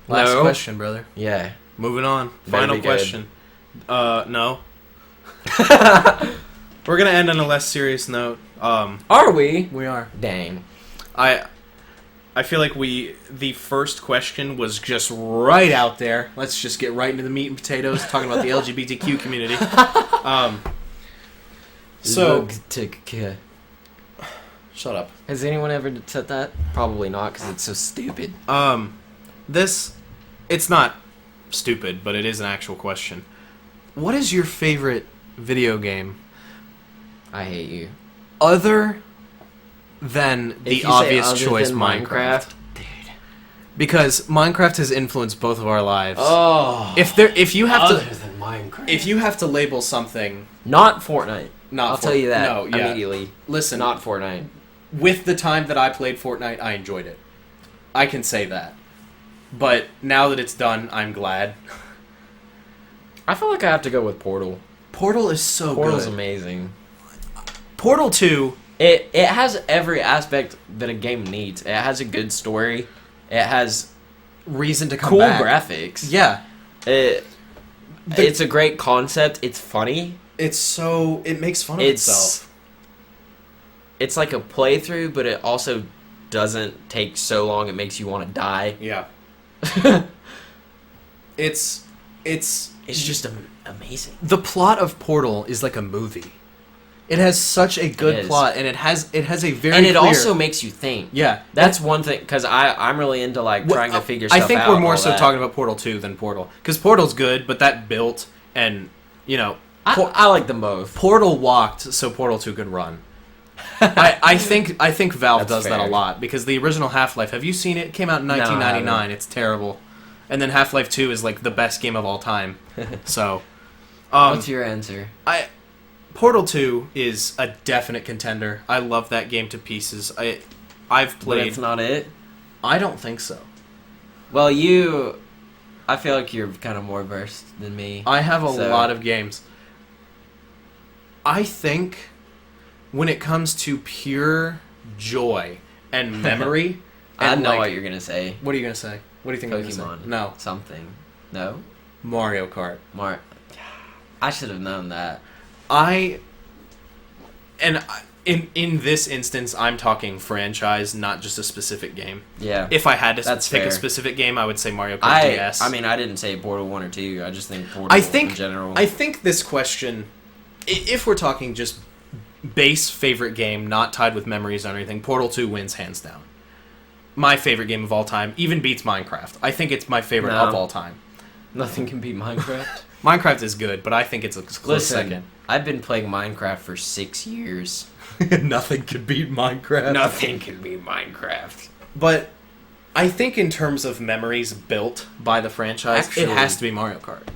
Last No? question, brother. Yeah. Moving on. Better Final be good. question. No. We're gonna end on a less serious note. Are we? We are. Dang. I feel like the first question was just right out there. Let's just get right into the meat and potatoes, talking about the LGBTQ community. So, shut up. Has anyone ever said that? Probably not, because it's so stupid. It's not stupid, but it is an actual question. What is your favorite video game? I hate you. Other than the obvious choice, Minecraft. Dude. Because Minecraft has influenced both of our lives. Oh. If you have other to than Minecraft. if you have to label something, not Fortnite. I'll tell you that no, yeah. immediately. Listen, Not Fortnite. with the time that I played Fortnite, I enjoyed it. I can say that. But now that it's done, I'm glad. I feel like I have to go with Portal. Portal is so Portal's good. amazing. Portal 2... It has every aspect that a game needs. It has a good story. It has reason to come cool back. graphics. Yeah. It's a great concept. It's funny. it makes fun of itself. It's like a playthrough, but it also doesn't take so long it makes you want to die. Yeah. It's just amazing. The plot of Portal is like a movie. It has such a good plot, and it has a very and it clear... also makes you think. Yeah, that's one thing, because I'm really into like trying to figure stuff out. I think we're more so talking about Portal 2 than Portal, because Portal's good, but that built and I like them both. Portal walked so Portal 2 could run. I think Valve does that a lot, because the original Half-Life, have you seen it? It came out in 1999. It's terrible. And then Half-Life 2 is like the best game of all time. So, what's your answer? Portal 2 is a definite contender. I love that game to pieces. I've played. But it's not it? I don't think so. Well, I feel like you're kind of more versed than me. I have a lot of games. I think when it comes to pure joy and memory, I know what you're gonna say. What are you gonna say? What do you think I'm gonna say? No. Something. No? Mario Kart. I should have known that. In this instance, I'm talking franchise, not just a specific game. Yeah. If I had to pick a specific game, I would say Mario Kart DS. I mean, I didn't say Portal 1 or 2. I just think Portal in general. I think this question, if we're talking just base favorite game, not tied with memories or anything, Portal 2 wins hands down. My favorite game of all time, even beats Minecraft. I think it's my favorite of all time. Nothing can beat Minecraft. Minecraft is good, but I think it's a close second. I've been playing Minecraft for 6 years. Nothing can beat Minecraft. Nothing can beat Minecraft. But I think in terms of memories built by the franchise, it has to be Mario Kart.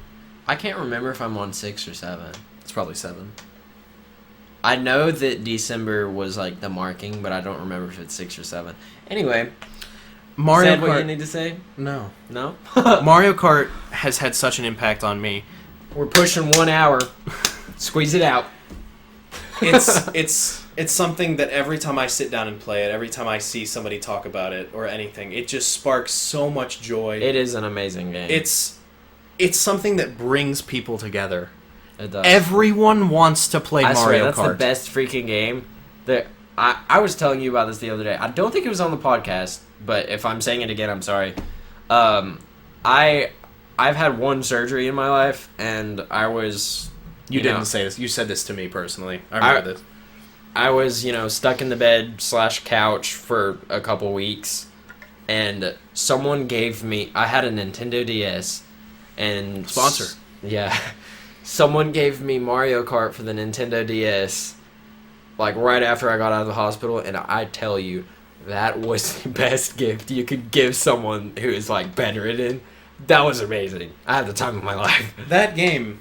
I can't remember if I'm on 6 or 7. It's probably 7. I know that December was like the marking, but I don't remember if it's 6 or 7. Anyway, Mario Kart. What you need to say? No. No? Mario Kart has had such an impact on me. We're pushing 1 hour. Squeeze it out. It's something that every time I sit down and play it, every time I see somebody talk about it or anything, it just sparks so much joy. It is an amazing game. It's something that brings people together. It does. Everyone wants to play Mario Kart. That's the best freaking game. I was telling you about this the other day. I don't think it was on the podcast, but if I'm saying it again, I'm sorry. I've had one surgery in my life, and I was... You didn't say this. You said this to me personally. I remember this. I was, stuck in the bed / couch for a couple weeks, and someone gave me... I had a Nintendo DS, and... Sponsor. Yeah. Someone gave me Mario Kart for the Nintendo DS, like, right after I got out of the hospital, and I tell you, that was the best gift you could give someone who is, like, bedridden. That was amazing. I had the time of my life. That game...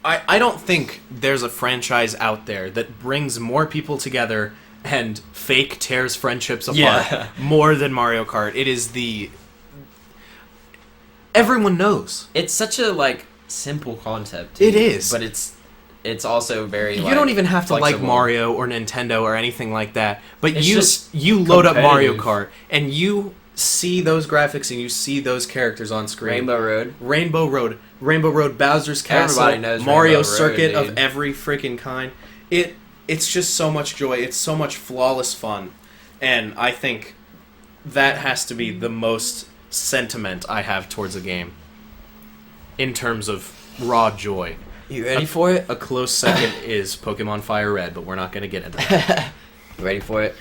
I don't think there's a franchise out there that brings more people together and fake tears friendships apart more than Mario Kart. It is everyone knows. It's such a, like, simple concept. It is. But it's also very, You don't even have to flexible. like Mario or Nintendo or anything like that. But you load up Mario Kart and you see those graphics and you see those characters on screen. Rainbow Road, Bowser's Castle, Everybody knows Mario Rainbow Circuit Road, of every freaking kind. It's just so much joy. It's so much flawless fun. And I think that has to be the most sentiment I have towards a game. In terms of raw joy. You ready for it? A close second is Pokemon Fire Red, but we're not going to get into that. You ready for it?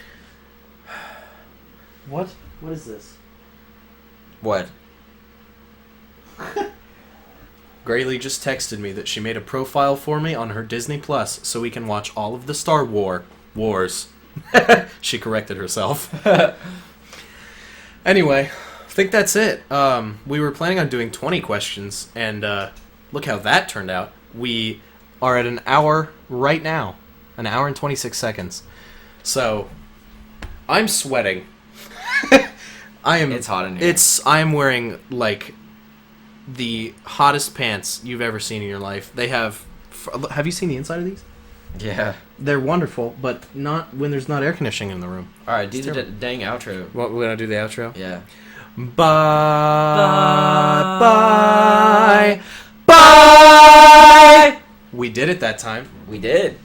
What? What is this? What? Graylee just texted me that she made a profile for me on her Disney Plus so we can watch all of the Star Wars. She corrected herself. Anyway, I think that's it. We were planning on doing 20 questions, and look how that turned out. We are at an hour right now. An hour and 26 seconds. So, I'm sweating. It's hot in here. I'm wearing, like, the hottest pants you've ever seen in your life. They have you seen the inside of these? Yeah. They're wonderful, but not when there's not air conditioning in the room. Alright, do the dang outro. What, we're gonna do the outro? Yeah. Bye. Bye. Bye. We did it that time. We did.